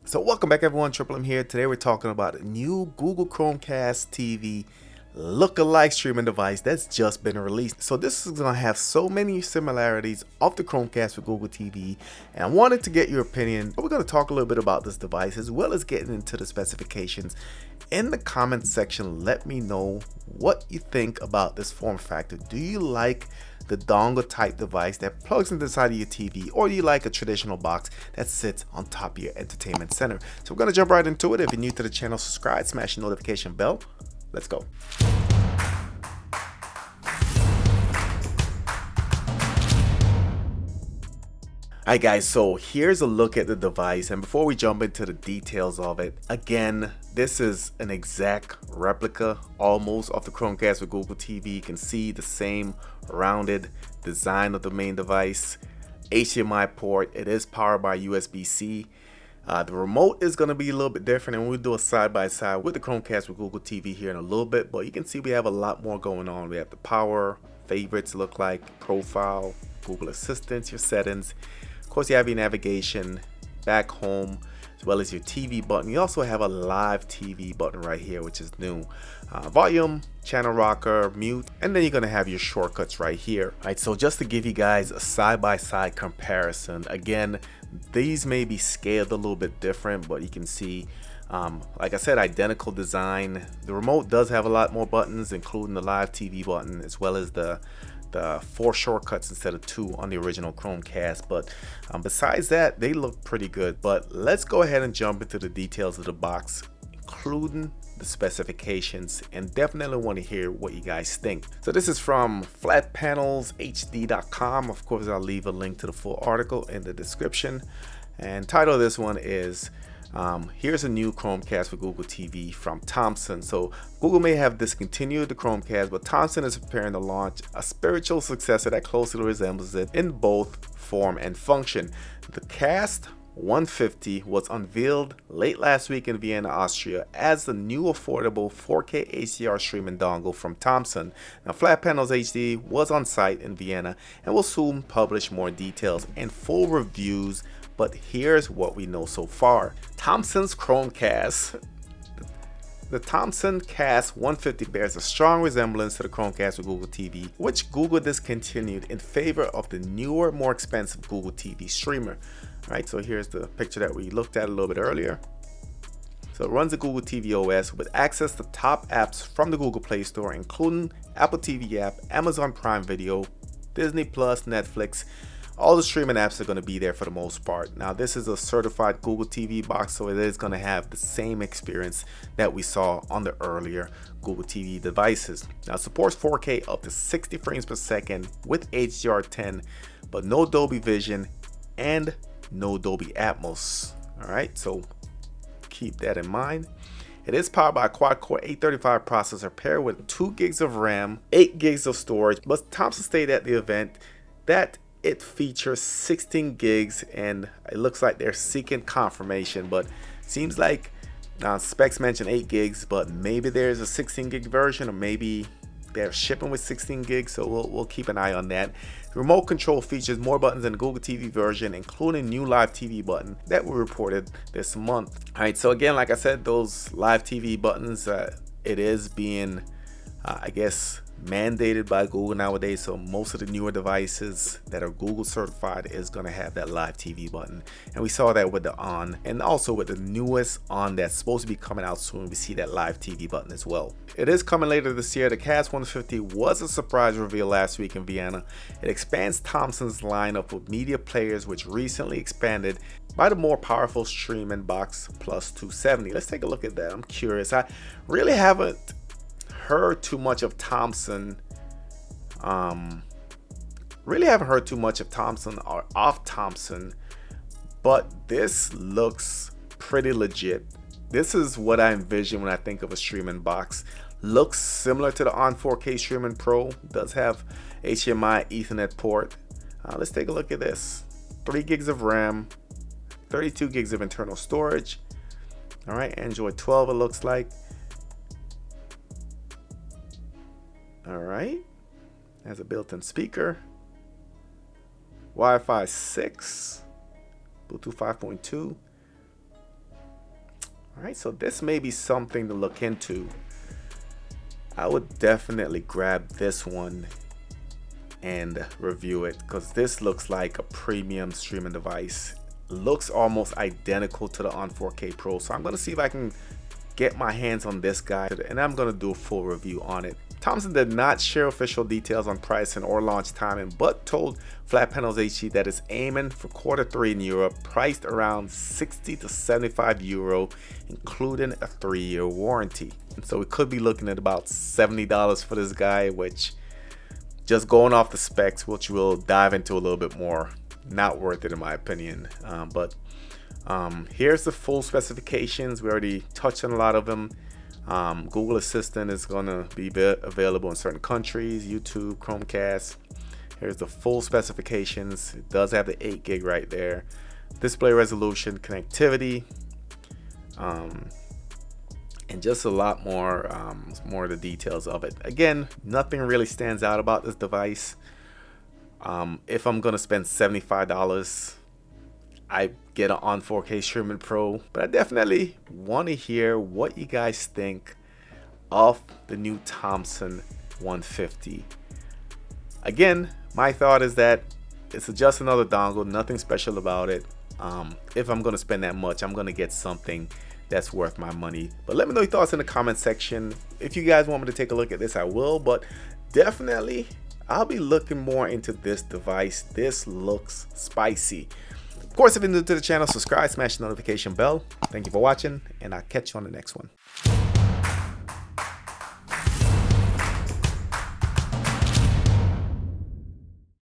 So welcome back everyone, Triple M here. Today we're talking about a new Google Chromecast TV look-alike streaming device that's just been released. So this is going to have so many similarities of the Chromecast with Google TV, and I wanted to get your opinion. We're going to talk a little bit about this device as well as getting into the specifications. In the comment section, let me know what you think about this form factor. Do you like the dongle type device that plugs into the side of your TV, or do you like a traditional box that sits on top of your entertainment center? So we're going to jump right into it. If you're new to the channel, subscribe, smash the notification bell. Let's go. Alright guys, so here's a look at the device, and before we jump into the details of it, again, this is an exact replica almost of the Chromecast with Google TV. You can see the same rounded design of the main device, HDMI port. It is powered by USB-C. The remote is going to be a little bit different, and we'll do a side-by-side with the Chromecast with Google TV here in a little bit, but you can see we have a lot more going on. We have the power, favorites look like, profile, Google Assistant, your settings. Of course, you have your navigation, back home, as well as your TV button. You also have a live TV button right here, which is new. Volume, channel rocker, mute, and then you're going to have your shortcuts right here. All right, so just to give you guys a side-by-side comparison, again, these may be scaled a little bit different, but you can see, like I said, identical design. The remote does have a lot more buttons, including the live TV button, as well as the 4 shortcuts instead of 2 on the original Chromecast. But besides that, they look pretty good. But let's go ahead and jump into the details of the box, including the specifications, and definitely want to hear what you guys think. So this is from flatpanelshd.com. Of course, I'll leave a link to the full article in the description, and title of this one is here's a new Chromecast for Google TV from Thompson. So Google may have discontinued the Chromecast, but Thompson is preparing to launch a spiritual successor that closely resembles it in both form and function. The Cast 150 was unveiled late last week in Vienna, Austria, as the new affordable 4K HDR streaming dongle from Thompson. Now, Flat Panels HD was on site in Vienna and will soon publish more details and full reviews, but here's what we know so far. Thompson's Chromecast. The Thompson Cast 150 bears a strong resemblance to the Chromecast with Google TV, which Google discontinued in favor of the newer, more expensive Google TV streamer. All right, so here's the picture that we looked at a little bit earlier. So it runs the Google TV OS with access to top apps from the Google Play Store, including Apple TV app, Amazon Prime Video, Disney Plus, Netflix. All the streaming apps are going to be there for the most part. Now, this is a certified Google TV box, so it is going to have the same experience that we saw on the earlier Google TV devices. Now, it supports 4K up to 60 frames per second with HDR10, but no Dolby Vision and no Dolby Atmos. All right, so keep that in mind. It is powered by a quad-core 835 processor paired with 2 gigs of RAM, 8 gigs of storage, but Thompson stated at the event that it features 16 gigs, and it looks like they're seeking confirmation, but seems like specs mention 8 gigs, but maybe there's a 16 gig version, or maybe they're shipping with 16 gigs, so we'll keep an eye on that. The remote control features more buttons than the Google TV version, including new live TV button that were reported this month. All right, so again, like I said, those live TV buttons, it is being, I guess, mandated by Google nowadays, so most of the newer devices that are Google certified is going to have that live TV button, and we saw that with the On, and also with the newest On that's supposed to be coming out soon, we see that live TV button as well. It is coming later this year. The Cast 150 was a surprise reveal last week in Vienna. It expands Thompson's lineup of media players, which recently expanded by the more powerful streaming box plus 270. Let's take a look at that. I'm curious. I really haven't heard too much of Thompson. Really haven't heard too much of Thompson or off Thompson, but this looks pretty legit. This is what I envision when I think of a streaming box. Looks similar to the On 4K Streaming Pro. Does have HDMI Ethernet port. Let's take a look at this. 3 gigs of RAM, 32 gigs of internal storage. All right, Android 12 it looks like. All right, has a built-in speaker, Wi-Fi 6, Bluetooth 5.2, All right, so this may be something to look into. I would definitely grab this one and review it, because this looks like a premium streaming device. Looks almost identical to the On 4K Pro, so I'm going to see if I can get my hands on this guy, and I'm going to do a full review on it. Thompson did not share official details on pricing or launch timing, but told Flat Panels HG that it's aiming for Q3 in Europe, priced around 60 to 75 euro, including a 3-year warranty. And so we could be looking at about $70 for this guy, which, just going off the specs, which we'll dive into a little bit more, not worth it in my opinion. But here's the full specifications. We already touched on a lot of them. Google Assistant is going to be available in certain countries, YouTube, Chromecast. Here's the full specifications. It does have the 8 gig right there. Display resolution, connectivity, and just a lot more of the details of it. Again, nothing really stands out about this device. If I'm going to spend $75, I get an On 4K Streaming Pro, but I definitely want to hear what you guys think of the new Thompson 150. Again, my thought is that it's just another dongle, nothing special about it. If I'm going to spend that much, I'm going to get something that's worth my money. But let me know your thoughts in the comment section. If you guys want me to take a look at this, I will, but definitely I'll be looking more into this device. This looks spicy. Of course, if you're new to the channel, subscribe, smash the notification bell. Thank you for watching, and I'll catch you on the next one.